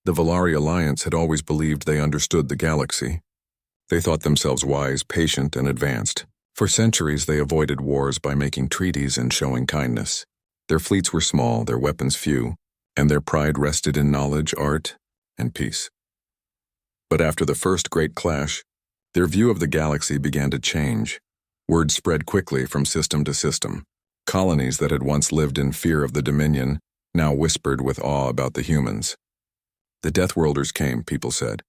The Valari Alliance had always believed they understood the galaxy. They thought themselves wise, patient, and advanced. For centuries they avoided wars by making treaties and showing kindness. Their fleets were small, their weapons few, and their pride rested in knowledge, art, and peace. But after the first great clash, their view of the galaxy began to change. Word spread quickly from system to system. Colonies that had once lived in fear of the Dominion now whispered with awe about the humans. The Deathworlders came, people said.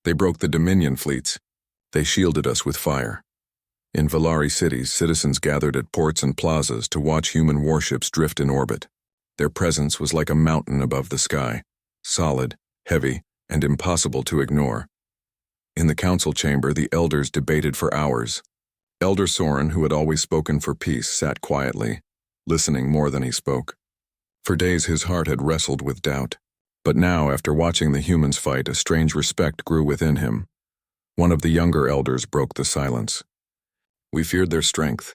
They broke the Dominion fleets. They shielded us with fire. In Valari cities, citizens gathered at ports and plazas to watch human warships drift in orbit. Their presence was like a mountain above the sky, solid, heavy, and impossible to ignore. In the council chamber, the elders debated for hours. Elder Soren, who had always spoken for peace, sat quietly, listening more than he spoke. For days his heart had wrestled with doubt. But now, after watching the humans fight, a strange respect grew within him. One of the younger elders broke the silence. We feared their strength.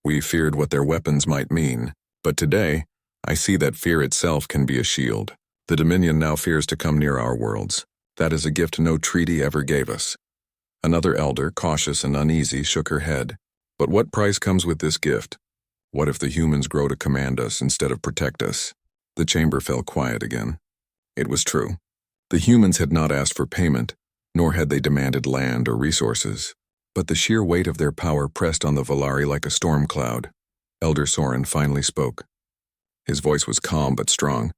We feared what their weapons might mean. But today, I see that fear itself can be a shield. The Dominion now fears to come near our worlds. That is a gift no treaty ever gave us. Another elder, cautious and uneasy, shook her head. But what price comes with this gift? What if the humans grow to command us instead of protect us? The chamber fell quiet again. It was true. The humans had not asked for payment, nor had they demanded land or resources. But the sheer weight of their power pressed on the Valari like a storm cloud. Elder Soren finally spoke. His voice was calm but strong.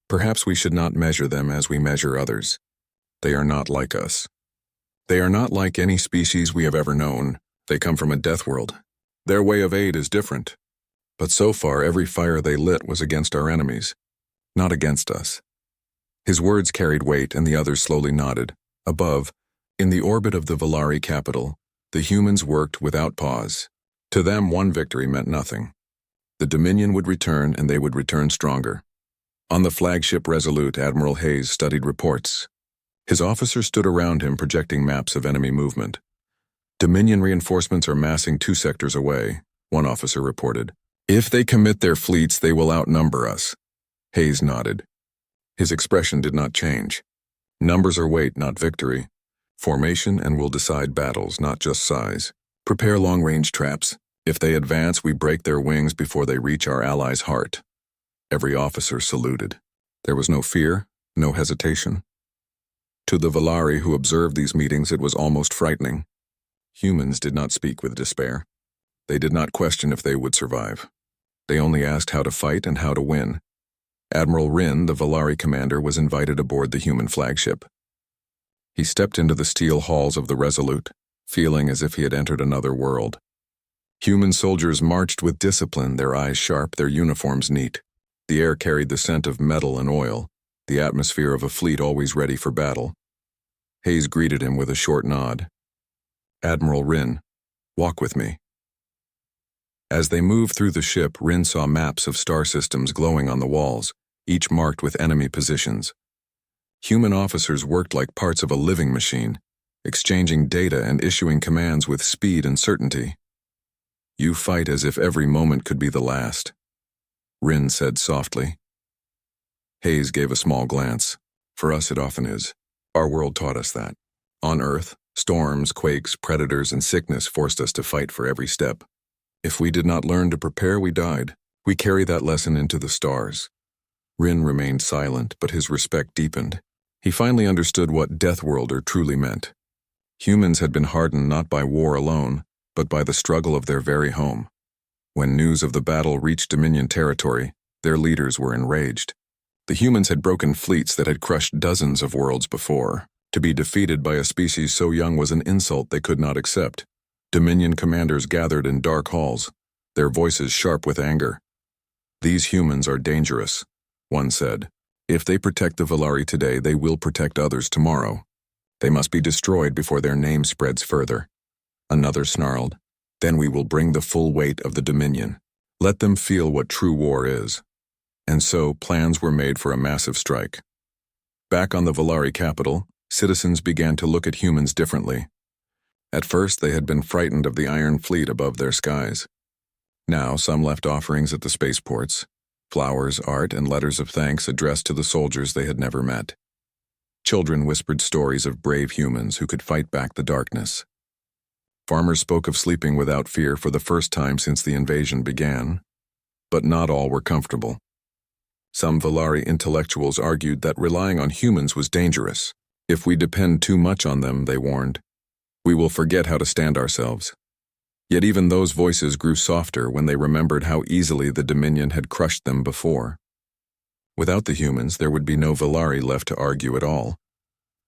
Perhaps we should not measure them as we measure others. They are not like us. They are not like any species we have ever known. They come from a death world. Their way of aid is different. But so far, every fire they lit was against our enemies, not against us. His words carried weight, and the others slowly nodded. Above, in the orbit of the Valari capital, the humans worked without pause. To them, one victory meant nothing. The Dominion would return, and they would return stronger. On the flagship Resolute, Admiral Hayes studied reports. His officers stood around him, projecting maps of enemy movement. Dominion reinforcements are massing 2 sectors away, one officer reported. If they commit their fleets, they will outnumber us. Hayes nodded. His expression did not change. Numbers are weight, not victory. Formation and will decide battles, not just size. Prepare long-range traps. If they advance, we break their wings before they reach our allies' heart. Every officer saluted. There was no fear, no hesitation. To the Valari who observed these meetings, it was almost frightening. Humans did not speak with despair. They did not question if they would survive. They only asked how to fight and how to win. Admiral Rin, the Valari commander, was invited aboard the human flagship. He stepped into the steel halls of the Resolute, feeling as if he had entered another world. Human soldiers marched with discipline, their eyes sharp, their uniforms neat. The air carried the scent of metal and oil, the atmosphere of a fleet always ready for battle. Hayes greeted him with a short nod. Admiral Rin, walk with me. As they moved through the ship, Rin saw maps of star systems glowing on the walls, each marked with enemy positions. Human officers worked like parts of a living machine, exchanging data and issuing commands with speed and certainty. You fight as if every moment could be the last, Rin said softly. Hayes gave a small glance. For us it often is. Our world taught us that. On Earth, storms, quakes, predators, and sickness forced us to fight for every step. If we did not learn to prepare, we died. We carry that lesson into the stars. Rin remained silent, but his respect deepened. He finally understood what Deathworlder truly meant. Humans had been hardened not by war alone, but by the struggle of their very home. When news of the battle reached Dominion territory, their leaders were enraged. The humans had broken fleets that had crushed dozens of worlds before. To be defeated by a species so young was an insult they could not accept. Dominion commanders gathered in dark halls, their voices sharp with anger. These humans are dangerous, one said. If they protect the Valari today, they will protect others tomorrow. They must be destroyed before their name spreads further. Another snarled. Then we will bring the full weight of the Dominion. Let them feel what true war is. And so, plans were made for a massive strike. Back on the Valari capital, citizens began to look at humans differently. At first, they had been frightened of the Iron Fleet above their skies. Now, some left offerings at the spaceports, flowers, art, and letters of thanks addressed to the soldiers they had never met. Children whispered stories of brave humans who could fight back the darkness. Farmers spoke of sleeping without fear for the first time since the invasion began, but not all were comfortable. Some Valari intellectuals argued that relying on humans was dangerous. If we depend too much on them, they warned, we will forget how to stand ourselves. Yet even those voices grew softer when they remembered how easily the Dominion had crushed them before. Without the humans, there would be no Valari left to argue at all.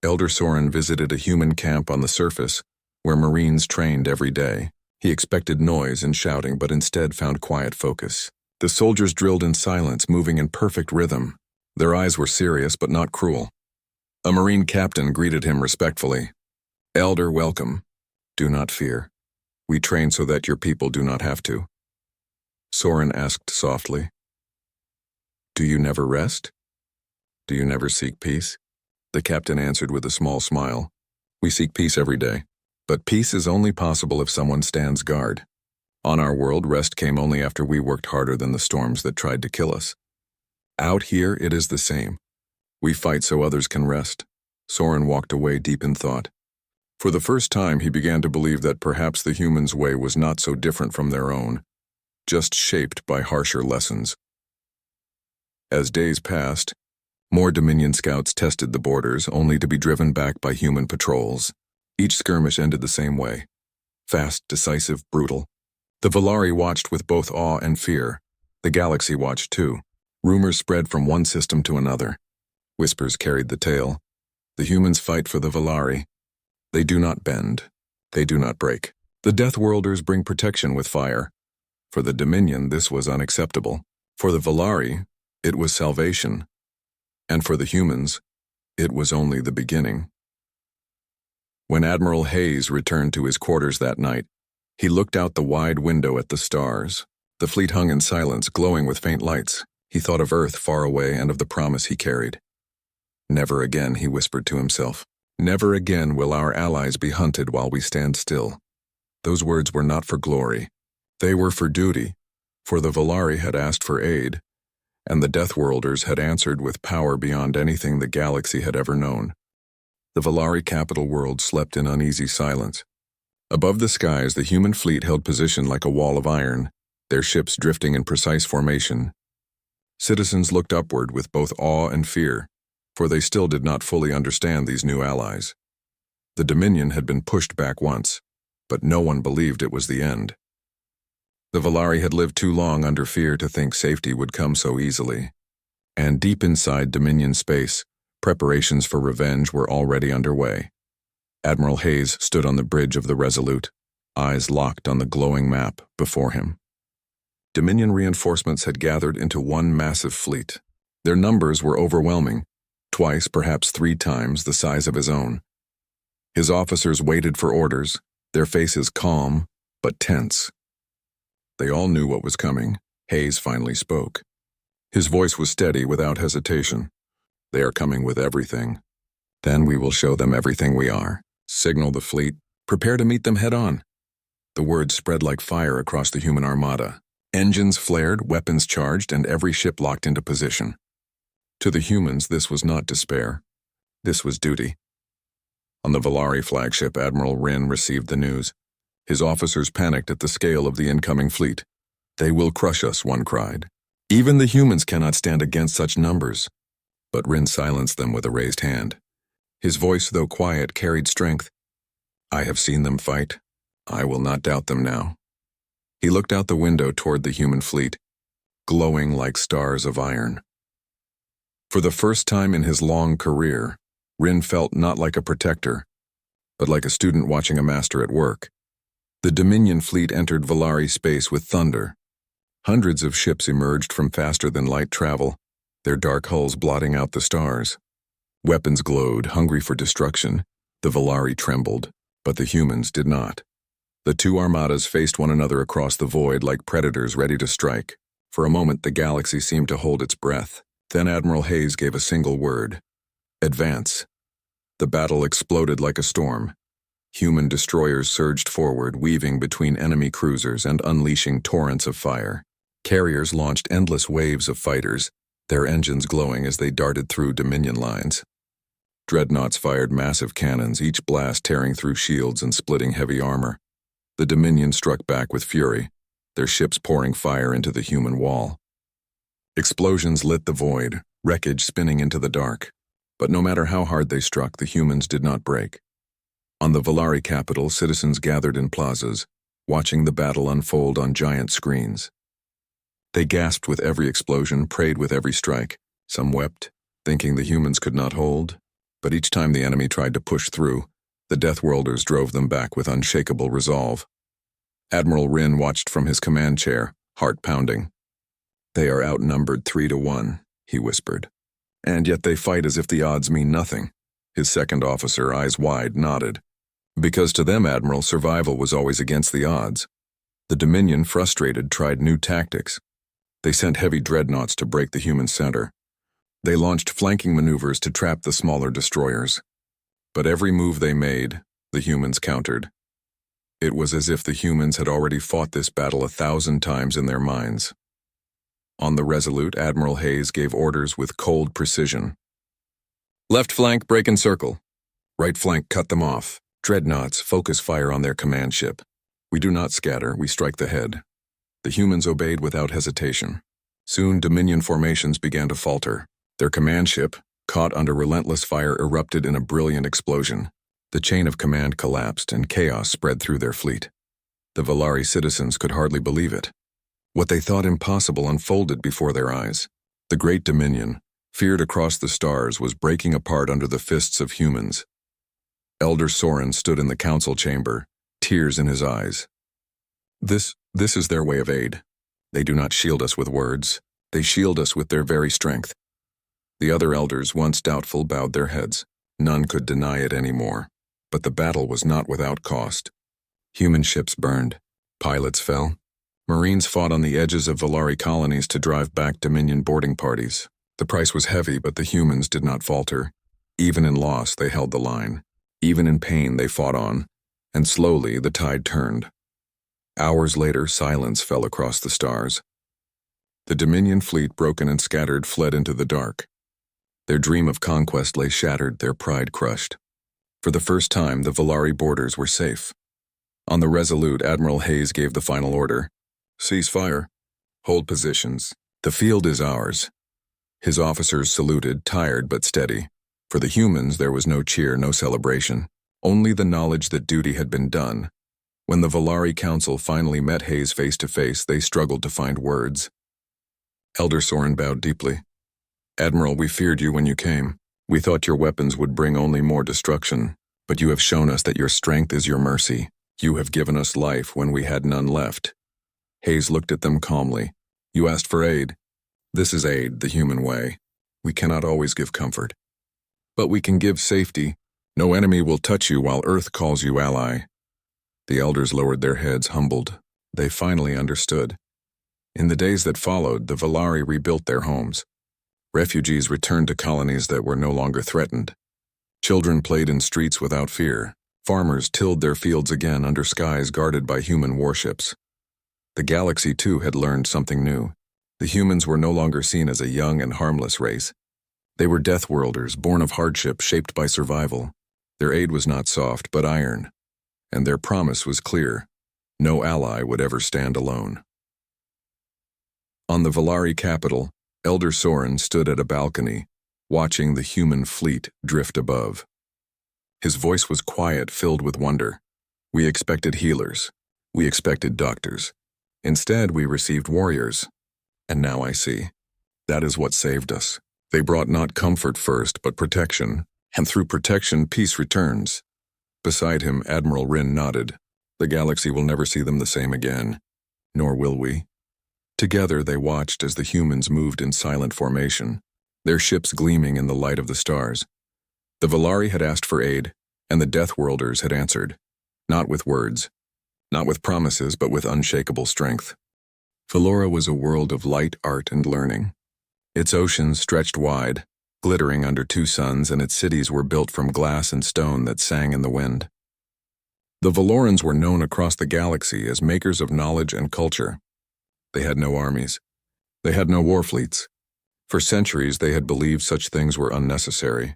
Elder Soren visited a human camp on the surface, where Marines trained every day. He expected noise and shouting, but instead found quiet focus. The soldiers drilled in silence, moving in perfect rhythm. Their eyes were serious, but not cruel. A Marine captain greeted him respectfully. "Elder, welcome. Do not fear. We train so that your people do not have to." Soren asked softly, "Do you never rest? Do you never seek peace?" The captain answered with a small smile. "We seek peace every day, but peace is only possible if someone stands guard. On our world, rest came only after we worked harder than the storms that tried to kill us. Out here, it is the same. We fight so others can rest." Soren walked away deep in thought. For the first time, he began to believe that perhaps the humans' way was not so different from their own, just shaped by harsher lessons. As days passed, more Dominion scouts tested the borders, only to be driven back by human patrols. Each skirmish ended the same way. Fast, decisive, brutal. The Valari watched with both awe and fear. The galaxy watched too. Rumors spread from one system to another. Whispers carried the tale. The humans fight for the Valari. They do not bend. They do not break. The Deathworlders bring protection with fire. For the Dominion, this was unacceptable. For the Valari, it was salvation. And for the humans, it was only the beginning. When Admiral Hayes returned to his quarters that night, he looked out the wide window at the stars. The fleet hung in silence, glowing with faint lights. He thought of Earth far away and of the promise he carried. "Never again," he whispered to himself. "Never again will our allies be hunted while we stand still." Those words were not for glory. They were for duty, for the Valari had asked for aid, and the Deathworlders had answered with power beyond anything the galaxy had ever known. The Valari capital world slept in uneasy silence. Above the skies, the human fleet held position like a wall of iron, their ships drifting in precise formation. Citizens looked upward with both awe and fear, for they still did not fully understand these new allies. The Dominion had been pushed back once, but no one believed it was the end. The Valari had lived too long under fear to think safety would come so easily. And deep inside Dominion space, preparations for revenge were already underway. Admiral Hayes stood on the bridge of the Resolute, eyes locked on the glowing map before him. Dominion reinforcements had gathered into one massive fleet. Their numbers were overwhelming, twice, perhaps 3 times, the size of his own. His officers waited for orders, their faces calm, but tense. They all knew what was coming. Hayes finally spoke. His voice was steady, without hesitation. "They are coming with everything. Then we will show them everything we are. Signal the fleet. Prepare to meet them head-on." The words spread like fire across the human armada. Engines flared, weapons charged, and every ship locked into position. To the humans, this was not despair. This was duty. On the Valari flagship, Admiral Rin received the news. His officers panicked at the scale of the incoming fleet. "They will crush us," one cried. "Even the humans cannot stand against such numbers." But Rin silenced them with a raised hand. His voice, though quiet, carried strength. "I have seen them fight. I will not doubt them now." He looked out the window toward the human fleet, glowing like stars of iron. For the first time in his long career, Rin felt not like a protector, but like a student watching a master at work. The Dominion fleet entered Valari space with thunder. Hundreds of ships emerged from faster-than-light travel, their dark hulls blotting out the stars. Weapons glowed, hungry for destruction. The Valari trembled, but the humans did not. The two armadas faced one another across the void like predators ready to strike. For a moment, the galaxy seemed to hold its breath. Then Admiral Hayes gave a single word: "Advance." The battle exploded like a storm. Human destroyers surged forward, weaving between enemy cruisers and unleashing torrents of fire. Carriers launched endless waves of fighters, their engines glowing as they darted through Dominion lines. Dreadnoughts fired massive cannons, each blast tearing through shields and splitting heavy armor. The Dominion struck back with fury, their ships pouring fire into the human wall. Explosions lit the void, wreckage spinning into the dark. But no matter how hard they struck, the humans did not break. On the Volari capital, citizens gathered in plazas, watching the battle unfold on giant screens. They gasped with every explosion, prayed with every strike. Some wept, thinking the humans could not hold. But each time the enemy tried to push through, the Deathworlders drove them back with unshakable resolve. Admiral Ryn watched from his command chair, heart pounding. "They are outnumbered 3-1, he whispered. "And yet they fight as if the odds mean nothing." His second officer, eyes wide, nodded. Because to them, Admiral, survival was always against the odds. The Dominion, frustrated, tried new tactics. They sent heavy dreadnoughts to break the human center. They launched flanking maneuvers to trap the smaller destroyers. But every move they made, the humans countered. It was as if the humans had already fought this battle 1,000 times in their minds. On the Resolute, Admiral Hayes gave orders with cold precision. "Left flank, break and circle. Right flank, cut them off. Dreadnoughts, focus fire on their command ship. We do not scatter, we strike the head." The humans obeyed without hesitation. Soon, Dominion formations began to falter. Their command ship, caught under relentless fire, erupted in a brilliant explosion. The chain of command collapsed and chaos spread through their fleet. The Volari citizens could hardly believe it. What they thought impossible unfolded before their eyes. The great Dominion, feared across the stars, was breaking apart under the fists of humans. Elder Soren stood in the council chamber, tears in his eyes. This is their way of aid. They do not shield us with words. They shield us with their very strength." The other elders, once doubtful, bowed their heads. None could deny it anymore. But the battle was not without cost. Human ships burned. Pilots fell. Marines fought on the edges of Volari colonies to drive back Dominion boarding parties. The price was heavy, but the humans did not falter. Even in loss, they held the line. Even in pain, they fought on. And slowly, the tide turned. Hours later, silence fell across the stars. The Dominion fleet, broken and scattered, fled into the dark. Their dream of conquest lay shattered, their pride crushed. For the first time, the Volari borders were safe. On the Resolute, Admiral Hayes gave the final order. "Cease fire. Hold positions. The field is ours." His officers saluted, tired but steady. For the humans, there was no cheer, no celebration. Only the knowledge that duty had been done. When the Volari Council finally met Hayes face to face, they struggled to find words. Elder Soren bowed deeply. "Admiral, we feared you when you came. We thought your weapons would bring only more destruction. But you have shown us that your strength is your mercy. You have given us life when we had none left." Hayes looked at them calmly. "You asked for aid. This is aid, the human way. We cannot always give comfort. But we can give safety. No enemy will touch you while Earth calls you ally." The elders lowered their heads, humbled. They finally understood. In the days that followed, the Volari rebuilt their homes. Refugees returned to colonies that were no longer threatened. Children played in streets without fear. Farmers tilled their fields again under skies guarded by human warships. The galaxy, too, had learned something new. The humans were no longer seen as a young and harmless race. They were Deathworlders, born of hardship, shaped by survival. Their aid was not soft, but iron. And their promise was clear. No ally would ever stand alone. On the Volari capital, Elder Soren stood at a balcony, watching the human fleet drift above. His voice was quiet, filled with wonder. "We expected healers. We expected doctors. Instead, we received warriors. And now I see. That is what saved us. They brought not comfort first, but protection. And through protection, peace returns." Beside him, Admiral Ryn nodded. "The galaxy will never see them the same again. Nor will we." Together, they watched as the humans moved in silent formation, their ships gleaming in the light of the stars. The Volari had asked for aid, and the Deathworlders had answered. Not with words, not with promises, but with unshakable strength. Valora was a world of light, art, and learning. Its oceans stretched wide, glittering under two suns, and its cities were built from glass and stone that sang in the wind. The Valorans were known across the galaxy as makers of knowledge and culture. They had no armies. They had no war fleets. For centuries, they had believed such things were unnecessary.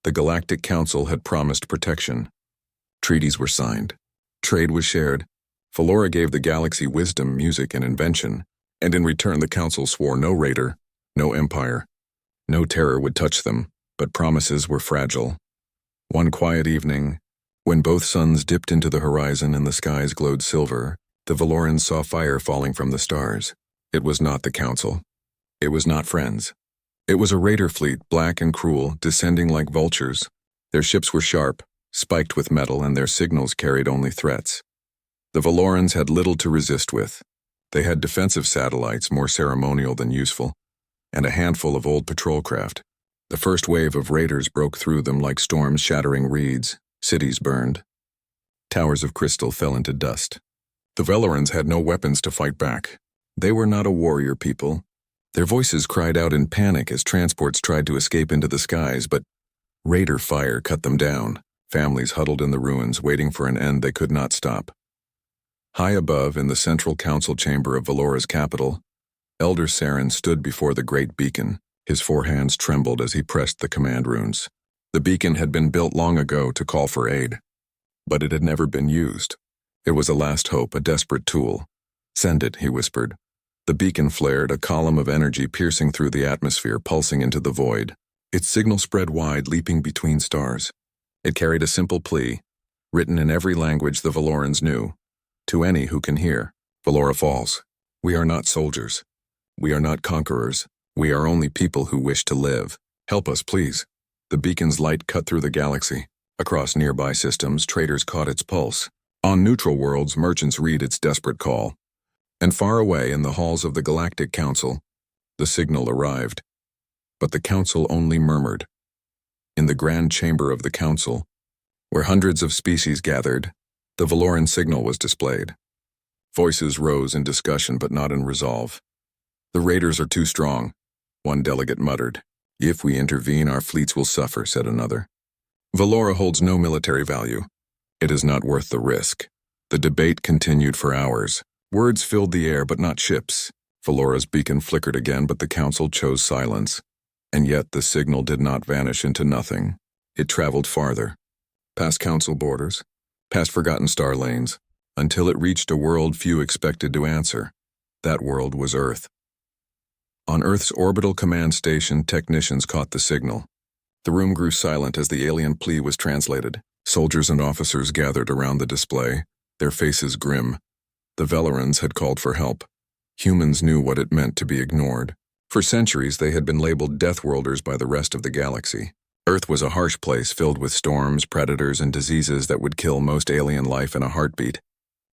The Galactic Council had promised protection. Treaties were signed. Trade was shared. Valora gave the galaxy wisdom, music, and invention, and in return the Council swore no raider, no empire, no terror would touch them, but promises were fragile. One quiet evening, when both suns dipped into the horizon and the skies glowed silver, the Valorans saw fire falling from the stars. It was not the Council. It was not friends. It was a raider fleet, black and cruel, descending like vultures. Their ships were sharp, spiked with metal, and their signals carried only threats. The Valorans had little to resist with. They had defensive satellites, more ceremonial than useful, and a handful of old patrol craft. The first wave of raiders broke through them like storms shattering reeds. Cities burned. Towers of crystal fell into dust. The Valorans had no weapons to fight back. They were not a warrior people. Their voices cried out in panic as transports tried to escape into the skies, but raider fire cut them down. Families huddled in the ruins, waiting for an end they could not stop. High above, in the central council chamber of Valora's capital, Elder Saren stood before the great beacon. His 4 hands trembled as he pressed the command runes. The beacon had been built long ago to call for aid, but it had never been used. It was a last hope, a desperate tool. "Send it," he whispered. The beacon flared, a column of energy piercing through the atmosphere, pulsing into the void. Its signal spread wide, leaping between stars. It carried a simple plea, written in every language the Valorans knew. To any who can hear, Valora falls. We are not soldiers. We are not conquerors. We are only people who wish to live. Help us, please. The beacon's light cut through the galaxy. Across nearby systems, traders caught its pulse. On neutral worlds, merchants read its desperate call. And far away in the halls of the Galactic Council, the signal arrived. But the Council only murmured. In the grand chamber of the Council, where hundreds of species gathered, the Valoran signal was displayed. Voices rose in discussion but not in resolve. "The raiders are too strong," one delegate muttered. "If we intervene, our fleets will suffer," said another. "Valora holds no military value. It is not worth the risk." The debate continued for hours. Words filled the air, but not ships. Valora's beacon flickered again, but the Council chose silence. And yet the signal did not vanish into nothing. It traveled farther, past Council borders, past forgotten star lanes, until it reached a world few expected to answer. That world was Earth. On Earth's orbital command station, technicians caught the signal. The room grew silent as the alien plea was translated. Soldiers and officers gathered around the display, their faces grim. The Valorans had called for help. Humans knew what it meant to be ignored. For centuries, they had been labeled Deathworlders by the rest of the galaxy. Earth was a harsh place filled with storms, predators, and diseases that would kill most alien life in a heartbeat.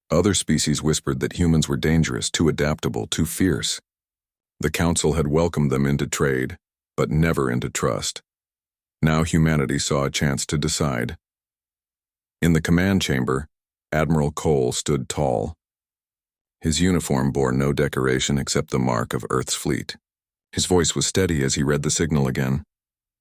Other species whispered that humans were dangerous, too adaptable, too fierce. The Council had welcomed them into trade, but never into trust. Now humanity saw a chance to decide. In the command chamber, Admiral Cole stood tall. His uniform bore no decoration except the mark of Earth's fleet. His voice was steady as he read the signal again.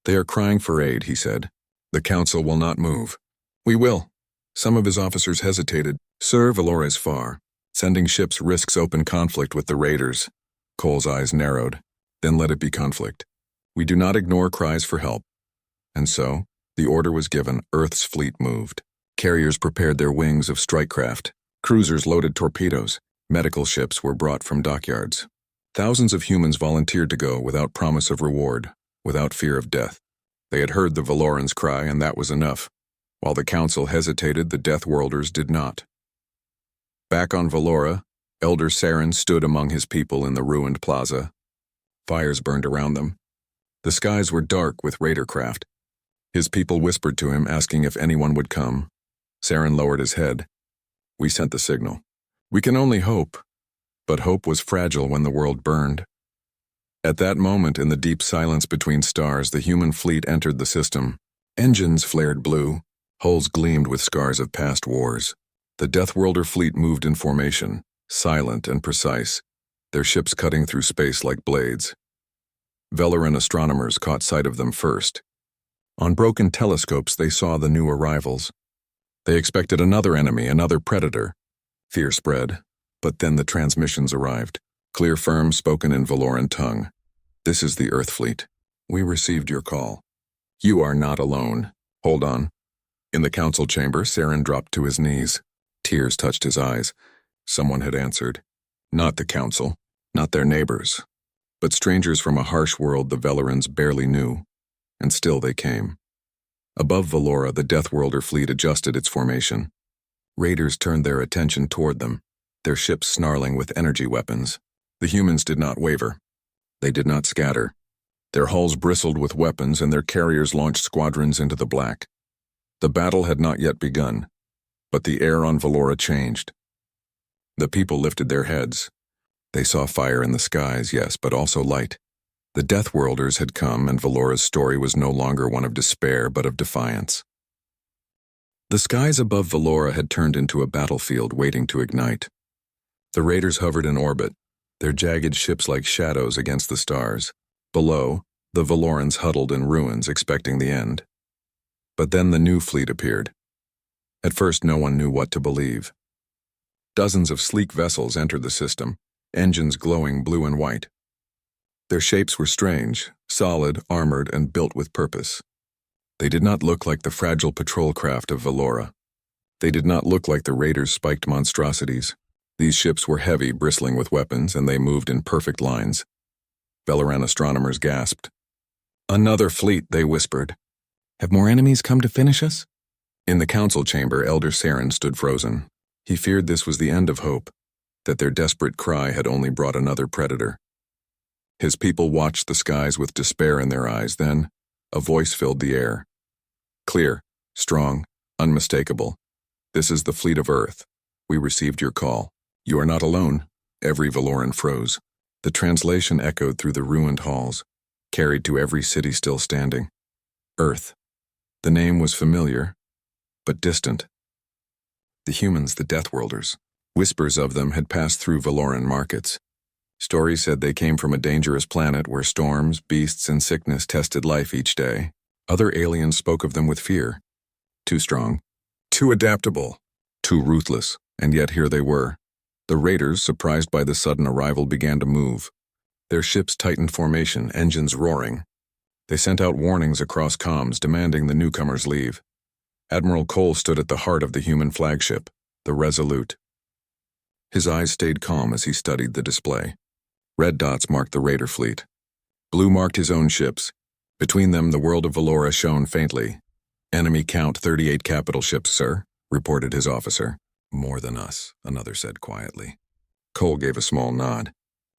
"They are crying for aid," he said. "The Council will not move." "We will." Some of his officers hesitated. "Sir, Valora is far. Sending ships risks open conflict with the raiders." Cole's eyes narrowed. "Then let it be conflict. We do not ignore cries for help." And so, the order was given. Earth's fleet moved. Carriers prepared their wings of strike craft. Cruisers loaded torpedoes. Medical ships were brought from dockyards. Thousands of humans volunteered to go without promise of reward, without fear of death. They had heard the Valorans cry, and that was enough. While the Council hesitated, the Deathworlders did not. Back on Valora, Elder Saren stood among his people in the ruined plaza. Fires burned around them. The skies were dark with raider craft. His people whispered to him, asking if anyone would come. Saren lowered his head. "We sent the signal. We can only hope." But hope was fragile when the world burned. At that moment, in the deep silence between stars, the human fleet entered the system. Engines flared blue. Hulls gleamed with scars of past wars. The Deathworlder fleet moved in formation, silent and precise, their ships cutting through space like blades. Valoran astronomers caught sight of them first. On broken telescopes, they saw the new arrivals. They expected another enemy, another predator. Fear spread. But then the transmissions arrived, clear, firm, spoken in Valoran tongue. "This is the Earth fleet. We received your call. You are not alone. Hold on. In the council chamber, Saren dropped to his knees. Tears touched his eyes. Someone had answered. Not the council, not their neighbors, but strangers from a harsh world the Velerans barely knew. And still they came. Above Valora, the Deathworlder fleet adjusted its formation. Raiders turned their attention toward them, their ships snarling with energy weapons. The humans did not waver. They did not scatter. Their hulls bristled with weapons and their carriers launched squadrons into the black. The battle had not yet begun, but the air on Valora changed. The people lifted their heads. They saw fire in the skies, yes, but also light. The Deathworlders had come, and Valora's story was no longer one of despair, but of defiance. The skies above Valora had turned into a battlefield waiting to ignite. The raiders hovered in orbit, their jagged ships like shadows against the stars. Below, the Valorans huddled in ruins, expecting the end. But then the new fleet appeared. At first, no one knew what to believe. Dozens of sleek vessels entered the system, engines glowing blue and white. Their shapes were strange, solid, armored, and built with purpose. They did not look like the fragile patrol craft of Valora. They did not look like the raiders' spiked monstrosities. These ships were heavy, bristling with weapons, and they moved in perfect lines. Valoran astronomers gasped. Another fleet, they whispered. Have more enemies come to finish us? In the council chamber, Elder Saren stood frozen. He feared this was the end of hope, that their desperate cry had only brought another predator. His people watched the skies with despair in their eyes. Then, a voice filled the air. Clear, strong, unmistakable. This is the fleet of Earth. We received your call. You are not alone. Every Valoran froze. The translation echoed through the ruined halls, carried to every city still standing. Earth. The name was familiar, but distant. The humans, the Deathworlders. Whispers of them had passed through Valoran markets. Stories said they came from a dangerous planet where storms, beasts, and sickness tested life each day. Other aliens spoke of them with fear. Too strong, too adaptable, too ruthless, and yet here they were. The raiders, surprised by the sudden arrival, began to move. Their ships tightened formation, engines roaring. They sent out warnings across comms demanding the newcomers leave. Admiral Cole stood at the heart of the human flagship, the Resolute. His eyes stayed calm as he studied the display. Red dots marked the raider fleet. Blue marked his own ships. Between them, the world of Valora shone faintly. Enemy count 38 capital ships, sir, reported his officer. More than us, another said quietly. Cole gave a small nod.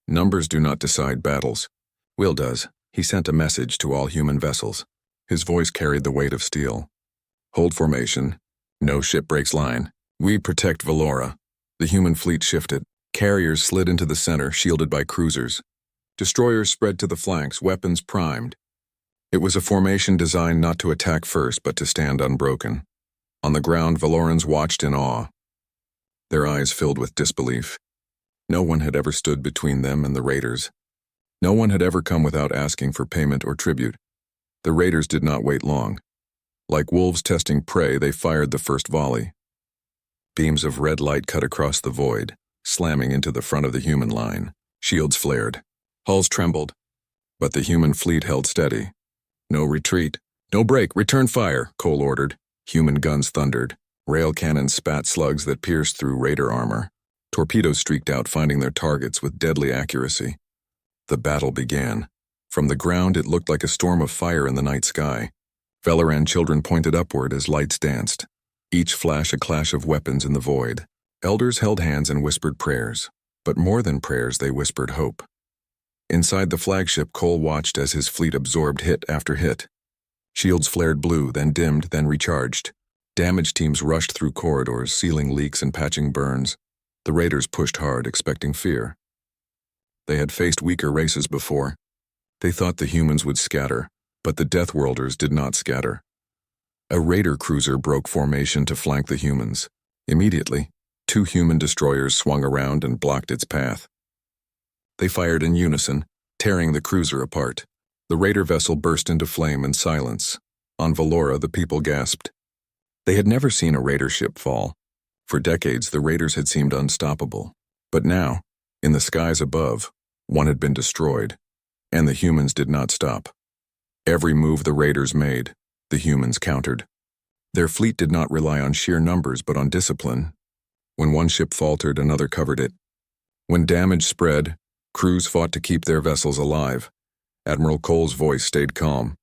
Numbers do not decide battles. Will does. He sent a message to all human vessels. His voice carried the weight of steel. Hold formation. No ship breaks line. We protect Valora. The human fleet shifted. Carriers slid into the center, shielded by cruisers. Destroyers spread to the flanks, weapons primed. It was a formation designed not to attack first, but to stand unbroken. On the ground, Valorans watched in awe. Their eyes filled with disbelief. No one had ever stood between them and the raiders. No one had ever come without asking for payment or tribute. The raiders did not wait long. Like wolves testing prey, they fired the first volley. Beams of red light cut across the void, slamming into the front of the human line. Shields flared. Hulls trembled. But the human fleet held steady. No retreat. No break. Return fire, Cole ordered. Human guns thundered. Rail cannons spat slugs that pierced through raider armor. Torpedoes streaked out, finding their targets with deadly accuracy. The battle began. From the ground, it looked like a storm of fire in the night sky. Valoran children pointed upward as lights danced. Each flash a clash of weapons in the void. Elders held hands and whispered prayers. But more than prayers, they whispered hope. Inside the flagship, Cole watched as his fleet absorbed hit after hit. Shields flared blue, then dimmed, then recharged. Damage teams rushed through corridors, sealing leaks and patching burns. The raiders pushed hard, expecting fear. They had faced weaker races before. They thought the humans would scatter, but the Deathworlders did not scatter. A raider cruiser broke formation to flank the humans. Immediately, 2 human destroyers swung around and blocked its path. They fired in unison, tearing the cruiser apart. The raider vessel burst into flame and silence. On Valora, the people gasped. They had never seen a raider ship fall. For decades, the raiders had seemed unstoppable. But now, in the skies above, one had been destroyed, and the humans did not stop. Every move the raiders made, the humans countered. Their fleet did not rely on sheer numbers but on discipline. When one ship faltered, another covered it. When damage spread, crews fought to keep their vessels alive. Admiral Cole's voice stayed calm.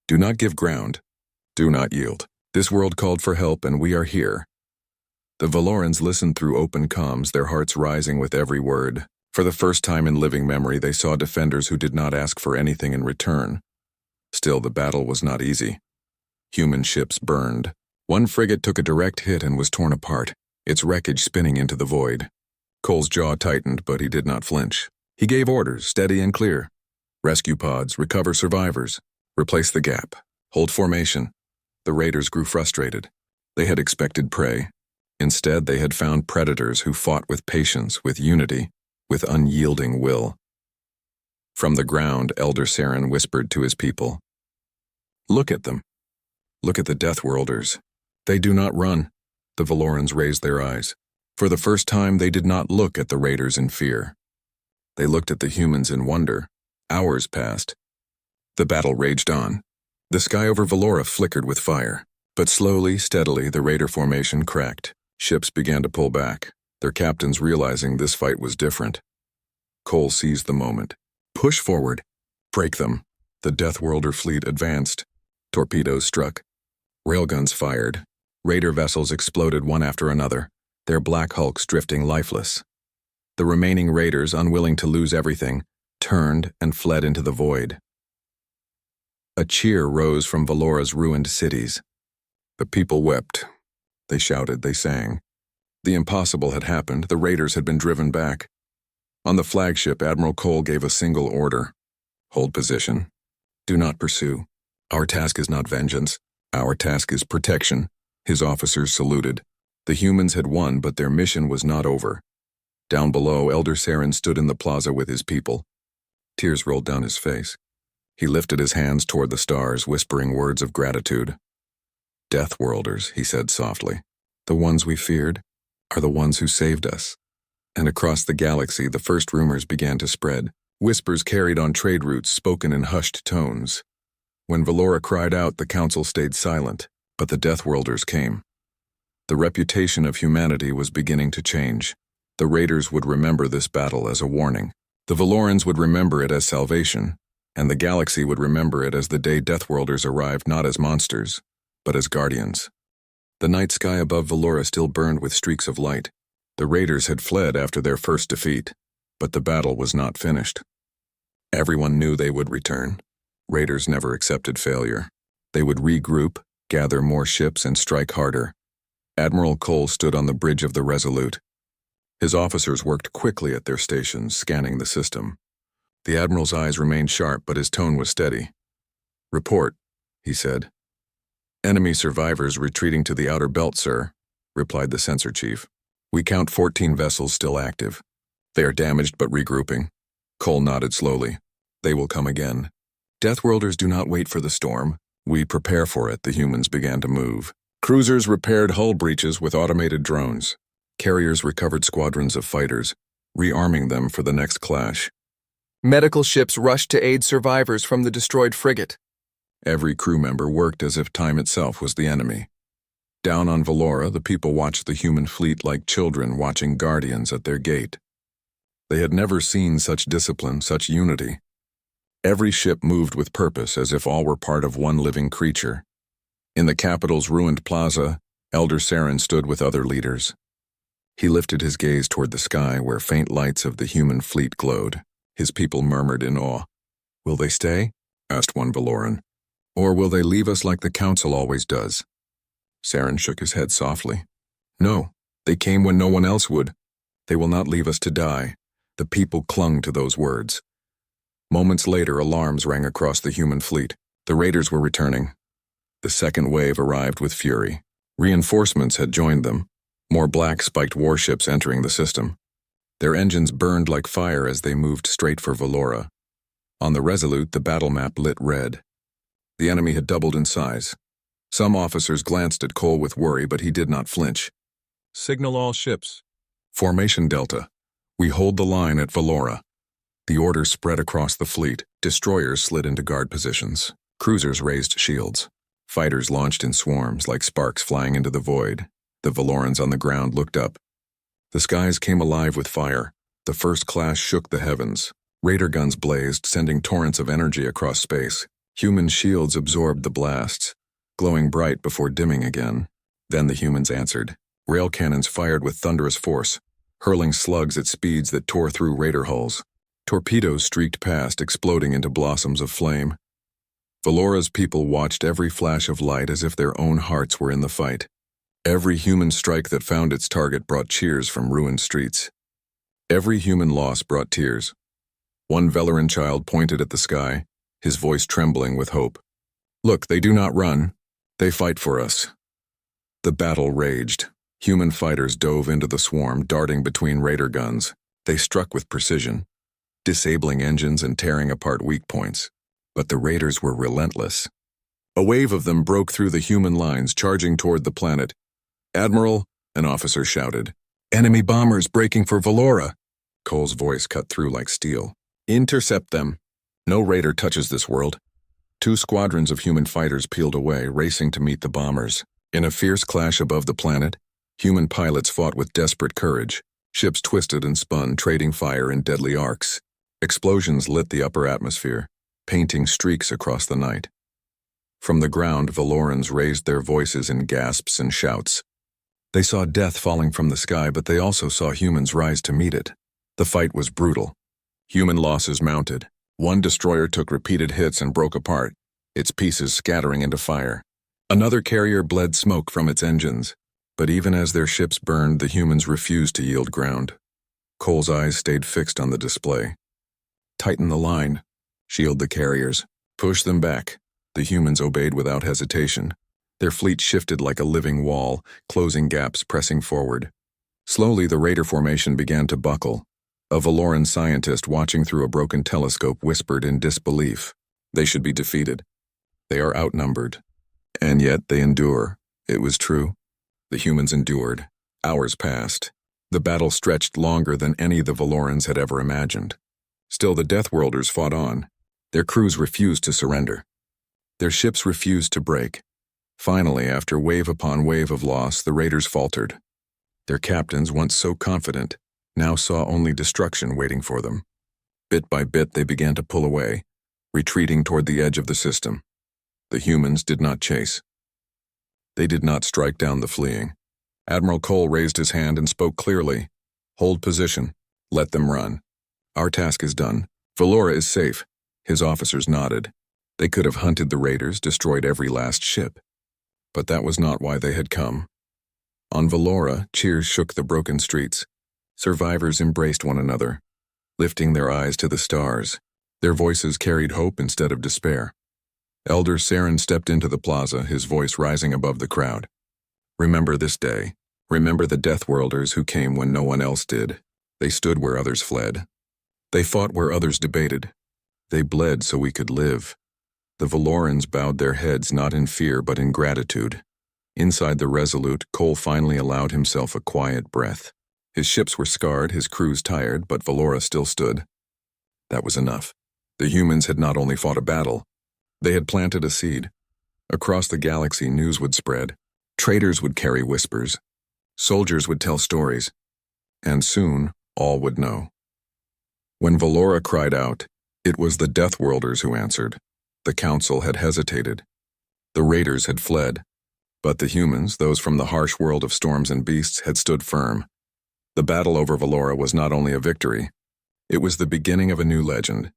Do not give ground. Do not yield. This world called for help, and we are here. The Valorans listened through open comms, their hearts rising with every word. For the first time in living memory, they saw defenders who did not ask for anything in return. Still, the battle was not easy. Human ships burned. One frigate took a direct hit and was torn apart, its wreckage spinning into the void. Cole's jaw tightened, but he did not flinch. He gave orders, steady and clear. Rescue pods, recover survivors, replace the gap, hold formation. The raiders grew frustrated. They had expected prey. Instead, they had found predators who fought with patience, with unity, with unyielding will. From the ground, Elder Saren whispered to his people. Look at them. Look at the Deathworlders. They do not run. The Valorans raised their eyes. For the first time, they did not look at the raiders in fear. They looked at the humans in wonder. Hours passed. The battle raged on. The sky over Valora flickered with fire. But slowly, steadily, the raider formation cracked. Ships began to pull back, their captains realizing this fight was different. Cole seized the moment. Push forward. Break them. The Deathworlder fleet advanced. Torpedoes struck. Railguns fired. Raider vessels exploded one after another, their black hulks drifting lifeless. The remaining raiders, unwilling to lose everything, turned and fled into the void. A cheer rose from Valora's ruined cities. The people wept. They shouted, they sang. The impossible had happened, the raiders had been driven back. On the flagship, Admiral Cole gave a single order. Hold position. Do not pursue. Our task is not vengeance. Our task is protection. His officers saluted. The humans had won, but their mission was not over. Down below, Elder Saren stood in the plaza with his people. Tears rolled down his face. He lifted his hands toward the stars, whispering words of gratitude. Deathworlders, he said softly. The ones we feared are the ones who saved us. And across the galaxy, the first rumors began to spread. Whispers carried on trade routes, spoken in hushed tones. When Valora cried out, the council stayed silent, but the Deathworlders came. The reputation of humanity was beginning to change. The raiders would remember this battle as a warning. The Valorans would remember it as salvation, and the galaxy would remember it as the day Deathworlders arrived not as monsters, but as guardians. The night sky above Valora still burned with streaks of light. The raiders had fled after their first defeat, but the battle was not finished. Everyone knew they would return. Raiders never accepted failure. They would regroup, gather more ships, and strike harder. Admiral Cole stood on the bridge of the Resolute. His officers worked quickly at their stations, scanning the system. The Admiral's eyes remained sharp, but his tone was steady. Report, he said. Enemy survivors retreating to the outer belt, sir, replied the sensor chief. We count 14 vessels still active. They are damaged but regrouping. Cole nodded slowly. They will come again. Deathworlders do not wait for the storm. We prepare for it, the humans began to move. Cruisers repaired hull breaches with automated drones. Carriers recovered squadrons of fighters, rearming them for the next clash. Medical ships rushed to aid survivors from the destroyed frigate. Every crew member worked as if time itself was the enemy. Down on Valora, the people watched the human fleet like children watching guardians at their gate. They had never seen such discipline, such unity. Every ship moved with purpose, as if all were part of one living creature. In the capital's ruined plaza, Elder Saren stood with other leaders. He lifted his gaze toward the sky where faint lights of the human fleet glowed. His people murmured in awe. Will they stay? Asked one Valoran. Or will they leave us like the council always does? Saren shook his head softly. No, they came when no one else would. They will not leave us to die. The people clung to those words. Moments later, alarms rang across the human fleet. The raiders were returning. The second wave arrived with fury. Reinforcements had joined them, more black-spiked warships entering the system. Their engines burned like fire as they moved straight for Valora. On the Resolute, the battle map lit red. The enemy had doubled in size. Some officers glanced at Cole with worry, but he did not flinch. Signal all ships. Formation Delta. We hold the line at Valora. The order spread across the fleet. Destroyers slid into guard positions. Cruisers raised shields. Fighters launched in swarms like sparks flying into the void. The Valorans on the ground looked up. The skies came alive with fire. The first class shook the heavens. Raider guns blazed, sending torrents of energy across space. Human shields absorbed the blasts, glowing bright before dimming again. Then the humans answered. Rail cannons fired with thunderous force, hurling slugs at speeds that tore through raider hulls. Torpedoes streaked past, exploding into blossoms of flame. Valora's people watched every flash of light as if their own hearts were in the fight. Every human strike that found its target brought cheers from ruined streets. Every human loss brought tears. One Valoran child pointed at the sky, his voice trembling with hope. "Look, they do not run. They fight for us." The battle raged. Human fighters dove into the swarm, darting between raider guns. They struck with precision, disabling engines and tearing apart weak points. But the raiders were relentless. A wave of them broke through the human lines, charging toward the planet. "Admiral," an officer shouted. "Enemy bombers breaking for Valora." Cole's voice cut through like steel. "Intercept them. No raider touches this world." 2 squadrons of human fighters peeled away, racing to meet the bombers. In a fierce clash above the planet, human pilots fought with desperate courage. Ships twisted and spun, trading fire in deadly arcs. Explosions lit the upper atmosphere, painting streaks across the night. From the ground, Valorans raised their voices in gasps and shouts. They saw death falling from the sky, but they also saw humans rise to meet it. The fight was brutal. Human losses mounted. One destroyer took repeated hits and broke apart, its pieces scattering into fire. Another carrier bled smoke from its engines. But even as their ships burned, the humans refused to yield ground. Cole's eyes stayed fixed on the display. "Tighten the line. Shield the carriers. Push them back." The humans obeyed without hesitation. Their fleet shifted like a living wall, closing gaps, pressing forward. Slowly, the raider formation began to buckle. A Valoran scientist watching through a broken telescope whispered in disbelief. They should be defeated. They are outnumbered. And yet they endure. It was true. The humans endured. Hours passed. The battle stretched longer than any the Valorans had ever imagined. Still, the Deathworlders fought on. Their crews refused to surrender. Their ships refused to break. Finally, after wave upon wave of loss, the raiders faltered. Their captains, once so confident, now saw only destruction waiting for them. Bit by bit, they began to pull away, retreating toward the edge of the system. The humans did not chase. They did not strike down the fleeing. Admiral Cole raised his hand and spoke clearly. "Hold position. Let them run. Our task is done. Valora is safe." His officers nodded. They could have hunted the raiders, destroyed every last ship. But that was not why they had come. On Valora, cheers shook the broken streets. Survivors embraced one another, lifting their eyes to the stars. Their voices carried hope instead of despair. Elder Saren stepped into the plaza, his voice rising above the crowd. "Remember this day. Remember the Deathworlders who came when no one else did. They stood where others fled. They fought where others debated. They bled so we could live." The Valorans bowed their heads not in fear but in gratitude. Inside the Resolute, Cole finally allowed himself a quiet breath. His ships were scarred, his crews tired, but Valora still stood. That was enough. The humans had not only fought a battle, they had planted a seed. Across the galaxy, news would spread. Traders would carry whispers. Soldiers would tell stories. And soon, all would know. When Valora cried out, it was the Deathworlders who answered. The Council had hesitated. The raiders had fled. But the humans, those from the harsh world of storms and beasts, had stood firm. The battle over Valora was not only a victory, it was the beginning of a new legend,